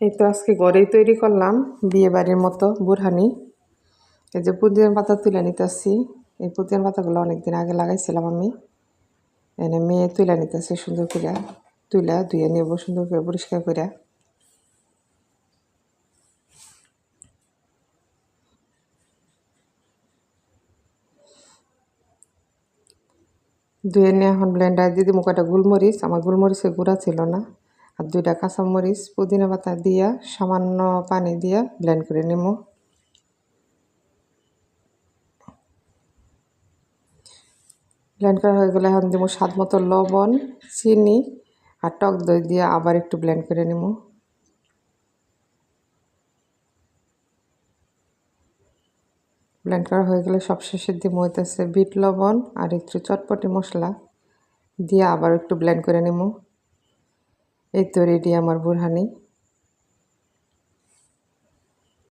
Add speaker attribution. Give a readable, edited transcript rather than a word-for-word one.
Speaker 1: এই তো আজকে ঘরেই তৈরি করলাম বিয়ে বাড়ির মতো বুরহানি। এই যে পুদিনার পাতা তুলে নিতেছি। এই পুদিনার পাতাগুলো অনেকদিন আগে লাগাইছিলাম আমি। এনে মেয়ে তুলে নিতেছে সুন্দর করে, তুলে ধুয়ে নেব সুন্দর করে পরিষ্কার করে। ধুয়ে নিয়ে এখন ব্লেন্ডার দিয়ে দিব কয়টা গোলমরিচ, আমার গোলমরিচের গুঁড়া ছিল না, আর 2টা কাঁচামরিচ পুদিনা পাতা দিয়া সামান্য পানি দিয়া ব্লেন্ড করে নেব। ব্লেন্ড করা হয়ে গেলে এখন দিব স্বাদ মতো লবণ, চিনি আর টক দই দিয়ে আবার একটু ব্লেন্ড করে নেব। ব্লেন্ড করা হয়ে গেলে সবশেষে দিব হইতেছে বিট লবণ আর একটু চটপটি মশলা দিয়ে আবার একটু ব্লেন্ড করে নেব। এই তো রেডি আমার বুরহানি।